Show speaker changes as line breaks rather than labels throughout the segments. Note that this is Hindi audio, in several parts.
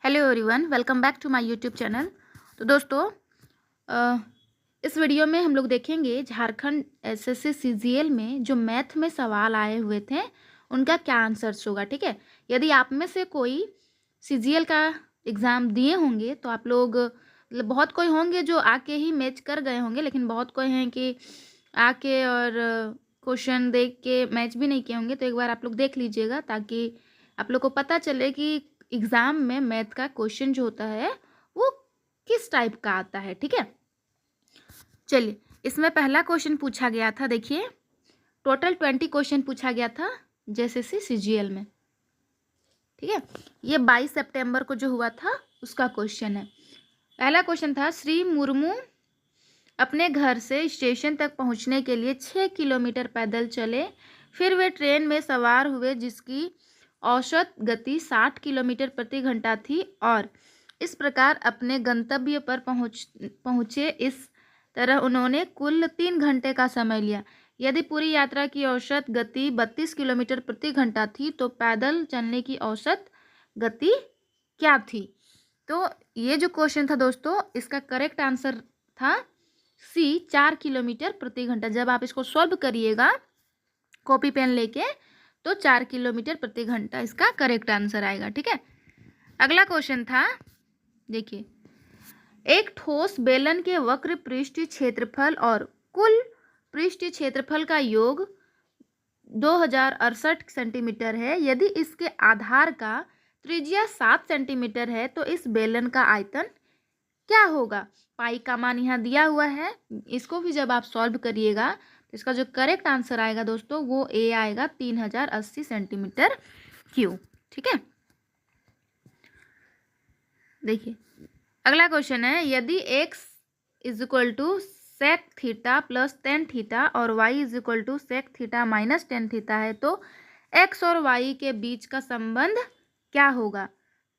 Hello everyone, welcome back to my YouTube channel. तो दोस्तों, अ, इस वीडियो में हम लोग देखेंगे झारखंड एसएससी सीजीएल में जो मैथ में सवाल आए हुए थे उनका क्या आंसर्स होगा। ठीक है, यदि आप में से कोई सीजीएल का एग्ज़ाम दिए होंगे तो आप लोग मतलब बहुत कोई होंगे जो आके ही मैच कर गए होंगे, लेकिन बहुत कोई हैं कि आके और क्वेश्चन देख के मैच भी नहीं किए होंगे। तो एक बार आप लोग देख लीजिएगा ताकि आप लोग को पता चले कि एग्ज़ाम में मैथ का क्वेश्चन जो होता है वो किस टाइप का आता है। ठीक है, चलिए, इसमें पहला क्वेश्चन पूछा गया था। देखिए, टोटल 20 क्वेश्चन पूछा गया था जेएसएससी सीजीएल में। ठीक है, ये 22 सितंबर को जो हुआ था उसका क्वेश्चन है। पहला क्वेश्चन था, श्री मुर्मू अपने घर से स्टेशन तक पहुंचने के लिए 6 किलोमीटर पैदल चले, फिर वे ट्रेन में सवार हुए जिसकी औसत गति 60 किलोमीटर प्रति घंटा थी और इस प्रकार अपने गंतव्य पर पहुँचे। इस तरह उन्होंने कुल 3 घंटे का समय लिया। यदि पूरी यात्रा की औसत गति 32 किलोमीटर प्रति घंटा थी तो पैदल चलने की औसत गति क्या थी? तो ये जो क्वेश्चन था दोस्तों, इसका करेक्ट आंसर था सी, 4 किलोमीटर प्रति घंटा। जब आप इसको सॉल्व करिएगा कॉपी पेन लेके तो 4 किलोमीटर प्रति घंटा इसका करेक्ट आंसर आएगा। ठीक है, अगला क्वेश्चन था, देखिए, एक ठोस बेलन के वक्र पृष्ठीय क्षेत्रफल और कुल पृष्ठीय क्षेत्रफल का योग 2068 सेंटीमीटर है। यदि इसके आधार का त्रिज्या 7 सेंटीमीटर है तो इस बेलन का आयतन क्या होगा? पाई का मान यहाँ दिया हुआ है, इसको भी जब आप सॉल्व करिएगा तो इसका जो करेक्ट आंसर आएगा दोस्तों वो ए आएगा, 3080 सेंटीमीटर क्यूब। ठीक है, देखिए अगला क्वेश्चन है, यदि x is equal to sec theta plus tan theta और y is equal to sec theta minus tan theta है तो x और y के बीच का संबंध क्या होगा?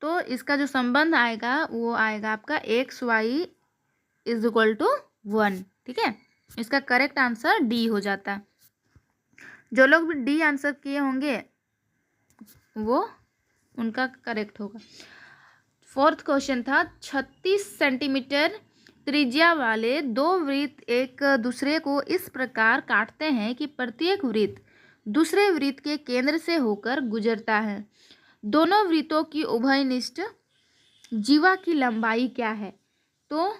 तो इसका जो संबंध आएगा वो आएगा आपका X Y is equal to 1। ठीक है, इसका करेक्ट आंसर डी हो जाता है। जो लोग भी डी आंसर किए होंगे वो उनका करेक्ट होगा। फोर्थ क्वेश्चन था, 36 सेंटीमीटर त्रिज्या वाले दो वृत्त एक दूसरे को इस प्रकार काटते हैं कि प्रत्येक वृत्त दूसरे वृत्त के केंद्र से होकर गुजरता है। दोनों वृत्तों की उभयनिष्ठ जीवा की लंबाई क्या है? तो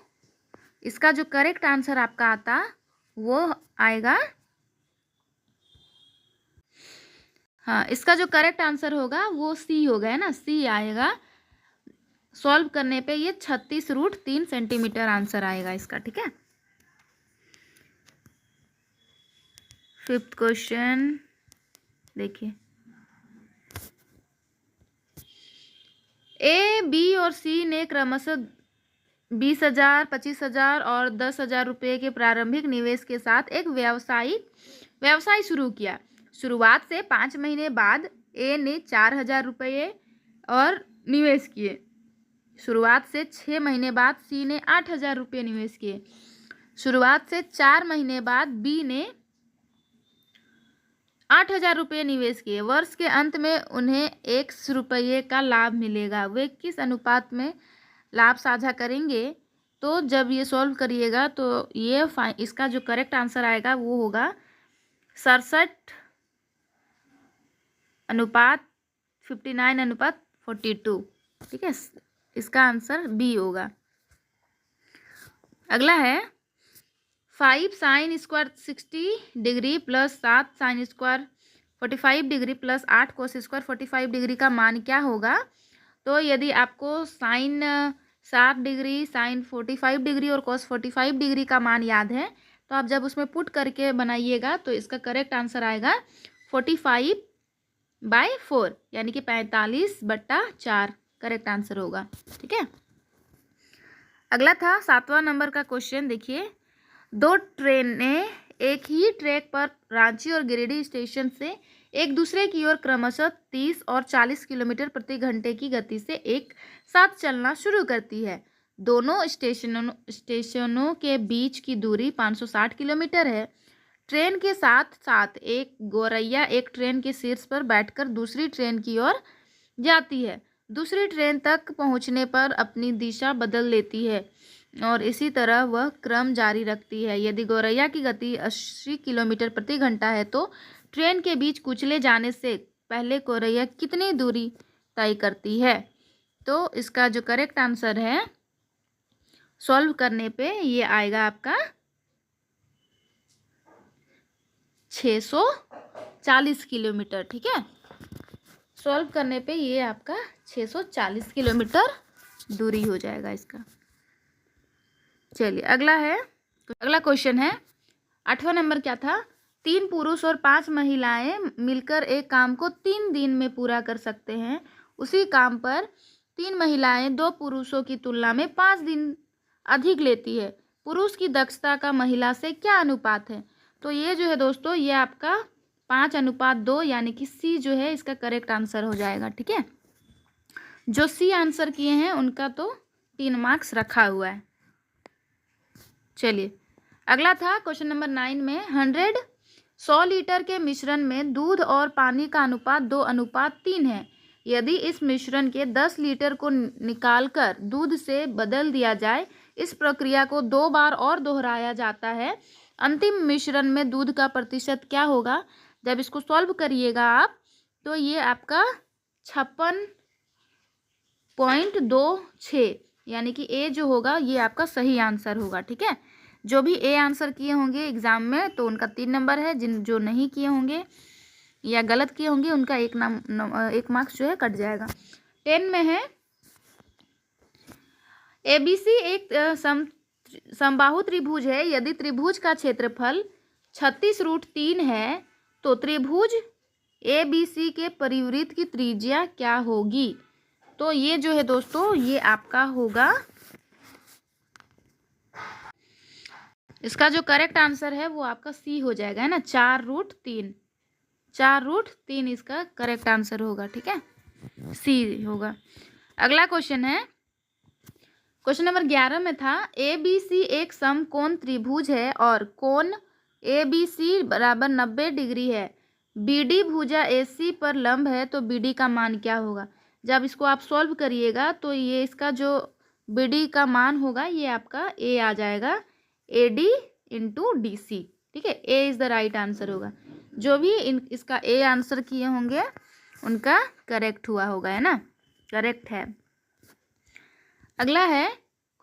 इसका जो करेक्ट आंसर आपका आता वो आएगा, हाँ, इसका जो करेक्ट आंसर होगा वो सी होगा, है ना, सी आएगा। सॉल्व करने पे ये 36√3 सेंटीमीटर आंसर आएगा इसका। ठीक है, फिफ्थ क्वेश्चन देखिए, ए, बी और सी ने क्रमशः 20,000, 25,000 और 10,000 रुपये के प्रारंभिक निवेश के साथ एक व्यवसाय शुरू किया। शुरुआत से 5 महीने बाद ए ने 4,000 रुपये और निवेश किए। शुरुआत से 6 महीने बाद सी ने 8,000 रुपये निवेश किए। शुरुआत से 4 महीने बाद बी ने 8,000 रुपये निवेश किए। वर्ष के अंत में उन्हें 1 रुपये का लाभ मिलेगा। वे किस अनुपात में लाभ साझा करेंगे? तो जब ये सॉल्व करिएगा तो ये इसका जो करेक्ट आंसर आएगा वो होगा 67:59:42। ठीक है, इसका आंसर बी होगा। अगला है, 5 sine square 60 degree plus 7 sine square 45 degree plus 8 cos square 45 degree का मान क्या होगा? तो यदि आपको साइन 7 डिग्री, साइन 45 डिग्री और कोस 45 डिग्री का मान याद है तो आप जब उसमें पुट करके बनाइएगा तो इसका करेक्ट आंसर आएगा 45/4 यानी कि 45/4 करेक्ट आंसर होगा। ठीक है, अगला था 7वां नंबर का क्वेश्चन। देखिए, दो ट्रेनें एक ही ट्रैक पर रांची और गिरिडीह स्टेशन से एक दूसरे की ओर क्रमशः 30 और 40 किलोमीटर प्रति घंटे की गति से एक साथ चलना शुरू करती है। दोनों स्टेशनों के बीच की दूरी 560 किलोमीटर है। ट्रेन के साथ साथ एक गोरैया एक ट्रेन के शीर्ष पर बैठकर दूसरी ट्रेन की ओर जाती है। दूसरी ट्रेन तक पहुंचने पर अपनी दिशा बदल लेती है और इसी तरह वह क्रम जारी रखती है। यदि गौरैया की गति 80 किलोमीटर प्रति घंटा है तो ट्रेन के बीच कुचले जाने से पहले गौरैया कितनी दूरी तय करती है? तो इसका जो करेक्ट आंसर है सॉल्व करने पे ये आएगा आपका 640 किलोमीटर। ठीक है, सॉल्व करने पे ये आपका 640 किलोमीटर दूरी हो जाएगा इसका। चलिए अगला क्वेश्चन है 8वां नंबर क्या था? 3 पुरुष और 5 महिलाएं मिलकर एक काम को 3 दिन में पूरा कर सकते हैं। उसी काम पर 3 महिलाएं 2 पुरुषों की तुलना में 5 दिन अधिक लेती है। पुरुष की दक्षता का महिला से क्या अनुपात है? तो ये जो है दोस्तों ये आपका 5:2 यानी कि सी जो है इसका करेक्ट आंसर हो जाएगा। ठीक है, जो सी आंसर किए हैं उनका तो 3 मार्क्स रखा हुआ है। चलिए अगला था क्वेश्चन नंबर 9 में 100 लीटर के मिश्रण में दूध और पानी का अनुपात 2:3 है। यदि इस मिश्रण के 10 लीटर को निकालकर दूध से बदल दिया जाए, इस प्रक्रिया को 2 बार और दोहराया जाता है, अंतिम मिश्रण में दूध का प्रतिशत क्या होगा? जब इसको सॉल्व करिएगा आप तो ये आपका 56.26 यानी कि ए जो होगा ये आपका सही आंसर होगा। ठीक है, जो भी ए आंसर किए होंगे एग्जाम में तो उनका 3 नंबर है, जो नहीं किए होंगे या गलत किए होंगे उनका 1 मार्क्स जो है कट जाएगा। 10 में है एबीसी एक समबाहु त्रिभुज है। यदि त्रिभुज का क्षेत्रफल 36√3 है तो त्रिभुज एबीसी के परिवृत्त की त्रिज्या क्या होगी? तो ये जो है दोस्तों ये आपका होगा, इसका जो करेक्ट आंसर है वो आपका सी हो जाएगा, है ना, 4√3। 4√3 इसका करेक्ट आंसर होगा। ठीक है, सी होगा। अगला क्वेश्चन है क्वेश्चन नंबर 11 में था ए बी सी एक समकोण त्रिभुज है और कोण ए बी सी बराबर 90 डिग्री है। बी डी भुजा ए सी पर लंब है तो बी डी का मान क्या होगा? जब इसको आप सॉल्व करिएगा तो ये इसका जो बी डी का मान होगा ये आपका ए आ जाएगा, A D into D C. ठीक है, A is the right answer होगा। जो भी इसका ए आंसर किए होंगे उनका करेक्ट हुआ होगा, है ना, करेक्ट है। अगला है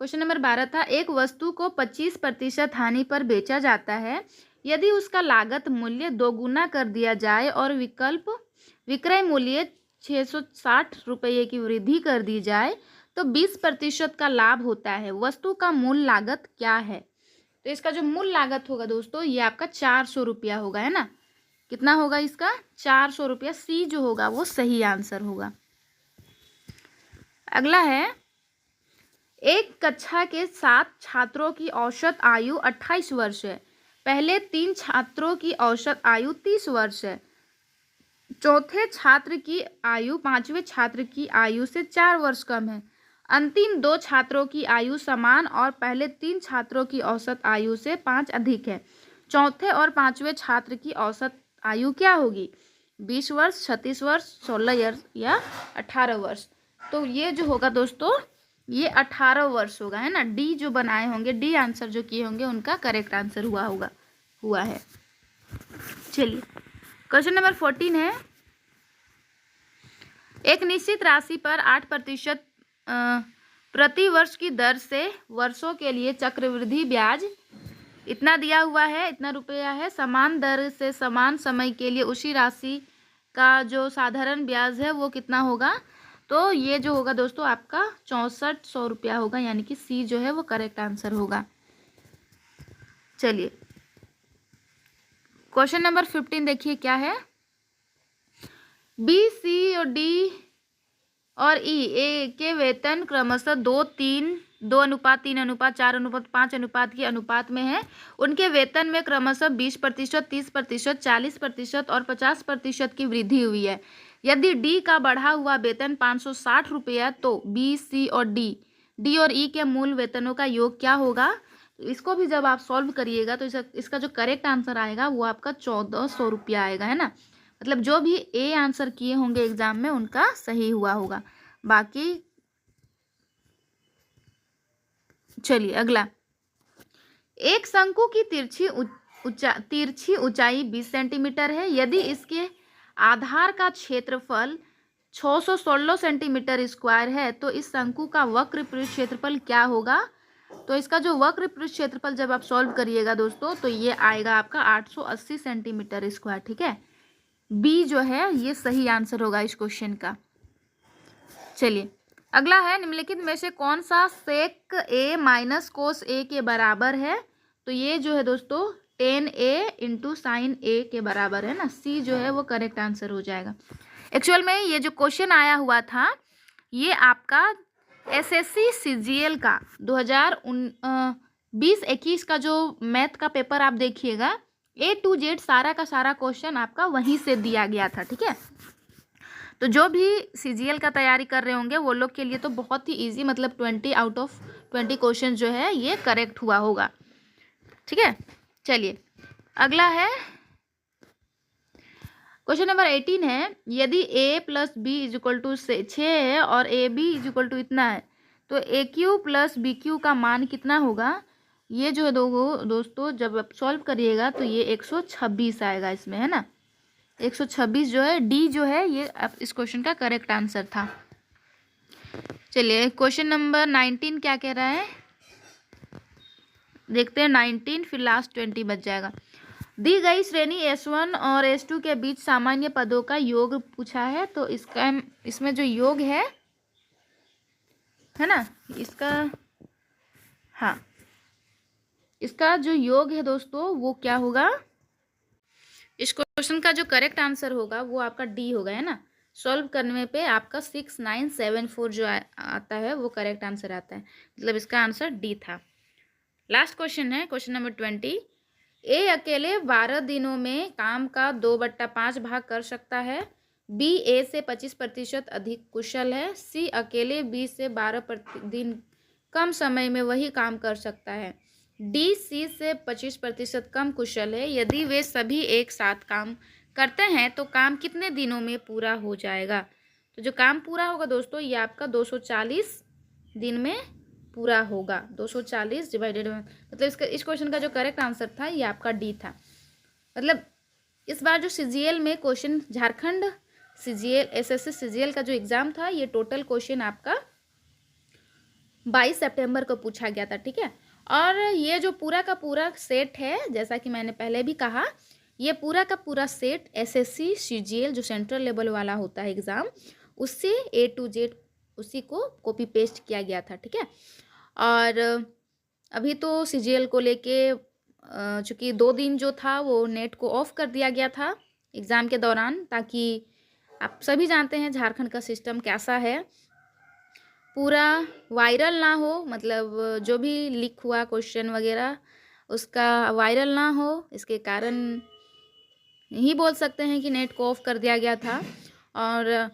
क्वेश्चन नंबर 12 था एक वस्तु को 25% हानि पर बेचा जाता है। यदि उसका लागत मूल्य 2 गुना कर दिया जाए और विक्रय मूल्य 660 रुपये की वृद्धि कर दी जाए तो 20% का लाभ होता है। वस्तु का मूल लागत क्या है? तो इसका जो मूल लागत होगा दोस्तों ये आपका 400 रुपया होगा, है ना। कितना होगा इसका? 400 रुपया। सी जो होगा वो सही आंसर होगा। अगला है एक कक्षा के 7 छात्रों की औसत आयु 28 वर्ष है। पहले 3 छात्रों की औसत आयु 30 वर्ष है। चौथे छात्र की आयु 5वें छात्र की आयु से 4 वर्ष कम है। अंतिम 2 छात्रों की आयु समान और पहले 3 छात्रों की औसत आयु से 5 अधिक है। चौथे और 5वें छात्र की औसत आयु क्या होगी? 20 वर्ष, 36 वर्ष, 16 वर्ष या 18 वर्ष? तो ये जो होगा दोस्तों ये 18 वर्ष होगा, है ना। डी जो बनाए होंगे, डी आंसर जो किए होंगे उनका करेक्ट आंसर हुआ है। चलिए क्वेश्चन नंबर 14 है एक निश्चित राशि पर 8% प्रति वर्ष की दर से वर्षों के लिए चक्रवृद्धि ब्याज इतना दिया हुआ है, इतना रुपया है। समान दर से समान समय के लिए उसी राशि का जो साधारण ब्याज है वो कितना होगा? तो ये जो होगा दोस्तों आपका 6400 रुपया होगा, यानी कि सी जो है वो करेक्ट आंसर होगा। चलिए क्वेश्चन नंबर 15 देखिए क्या है। बी, सी और डी और ई ए के वेतन क्रमशः 2:3, 2:3:4, 4:5 के अनुपात में है। उनके वेतन में क्रमशः 20%, 30%, 40% और 50% की वृद्धि हुई है। यदि डी का बढ़ा हुआ वेतन 560 रुपया तो बी, सी और डी और ई के मूल वेतनों का योग क्या होगा? इसको भी जब आप सॉल्व करिएगा तो इसका जो करेक्ट आंसर आएगा वो आपका 1400 रुपया आएगा, है ना। मतलब जो भी ए आंसर किए होंगे एग्जाम में उनका सही हुआ होगा। बाकी चलिए अगला, एक शंकु की तिरछी ऊंचाई 20 सेंटीमीटर है। यदि इसके आधार का क्षेत्रफल 616 सेंटीमीटर स्क्वायर है तो इस शंकु का वक्र पृष्ठ क्षेत्रफल क्या होगा। तो इसका जो वक्र पृष्ठ क्षेत्रफल जब आप सॉल्व करिएगा दोस्तों तो ये आएगा आपका 880 सेंटीमीटर स्क्वायर। ठीक है, बी जो है ये सही आंसर होगा इस क्वेश्चन का। चलिए अगला है, निम्नलिखित में से कौन सा सेक ए माइनस कोस ए के बराबर है। तो ये जो है दोस्तों टेन ए इंटू साइन ए के बराबर है ना, सी जो है वो करेक्ट आंसर हो जाएगा। एक्चुअल में ये जो क्वेश्चन आया हुआ था ये आपका एसएससी सीजीएल का 2020-21 का जो मैथ का पेपर आप देखिएगा, ए टू जेड सारा का सारा क्वेश्चन आपका वहीं से दिया गया था। ठीक है, तो जो भी सीजीएल का तैयारी कर रहे होंगे वो लोग के लिए तो बहुत ही इजी, मतलब 20 आउट ऑफ 20 क्वेश्चन जो है ये करेक्ट हुआ होगा। ठीक है, चलिए अगला है क्वेश्चन नंबर 18 है, यदि a plus B is equal to 6 है और A B is equal to इतना है तो A Q plus B Q का मान कितना होगा। ये जो है दोस्तों जब आप सॉल्व करिएगा तो ये 126 आएगा इसमें, है ना। 126 जो है डी जो है ये इस क्वेश्चन का करेक्ट आंसर था। चलिए क्वेश्चन नंबर 19 क्या कह रहा है देखते हैं। 19 फिर लास्ट 20 बच जाएगा। दी गई श्रेणी S1 और S2 के बीच सामान्य पदों का योग पूछा है। तो इसमें जो योग है ना, इसका हाँ इसका जो योग है दोस्तों वो क्या होगा। इस क्वेश्चन का जो करेक्ट आंसर होगा वो आपका डी होगा, है ना। सॉल्व करने पे आपका 6974 जो आता है वो करेक्ट आंसर आता है, मतलब इसका आंसर डी था। लास्ट क्वेश्चन है क्वेश्चन नंबर 20। ए अकेले 12 दिनों में काम का 2/5 भाग कर सकता है। बी ए से 25% अधिक कुशल है। सी अकेले बी से 12 दिन कम समय में वही काम कर सकता है। डी सी से 25% कम कुशल है। यदि वे सभी एक साथ काम करते हैं तो काम कितने दिनों में पूरा हो जाएगा। तो जो काम पूरा होगा दोस्तों ये आपका 240 दिन में पूरा होगा। 240 डिवाइडेड में, मतलब इस क्वेश्चन का जो करेक्ट आंसर था ये आपका डी था। मतलब इस बार जो सीजीएल में question, Jharkhand CGL SSC CGL का जो एग्जाम था ये टोटल क्वेश्चन आपका 22 सितंबर को पूछा गया था। ठीक है, और ये जो पूरा का पूरा सेट है, जैसा कि मैंने पहले भी कहा, ये पूरा का पूरा सेट एसएससी सीजीएल जो सेंट्रल लेवल वाला होता है एग्ज़ाम, उससे ए टू जेड उसी को कॉपी पेस्ट किया गया था। ठीक है, और अभी तो सीजीएल को लेके चूँकि 2 दिन जो था वो नेट को ऑफ कर दिया गया था एग्ज़ाम के दौरान, ताकि आप सभी जानते हैं झारखंड का सिस्टम कैसा है, पूरा वायरल ना हो, मतलब जो भी लीक हुआ क्वेश्चन वगैरह उसका वायरल ना हो, इसके कारण ही बोल सकते हैं कि नेट को ऑफ कर दिया गया था। और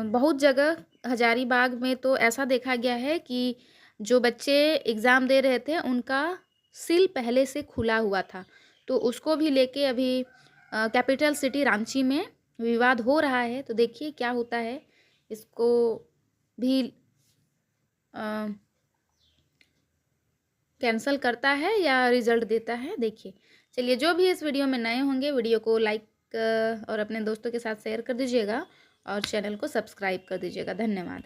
बहुत जगह हजारीबाग में तो ऐसा देखा गया है कि जो बच्चे एग्ज़ाम दे रहे थे उनका सील पहले से खुला हुआ था, तो उसको भी लेके अभी कैपिटल सिटी रांची में विवाद हो रहा है। तो देखिए क्या होता है, इसको भी कैंसिल करता है या रिजल्ट देता है, देखिए। चलिए जो भी इस वीडियो में नए होंगे वीडियो को लाइक और अपने दोस्तों के साथ शेयर कर दीजिएगा और चैनल को सब्सक्राइब कर दीजिएगा। धन्यवाद।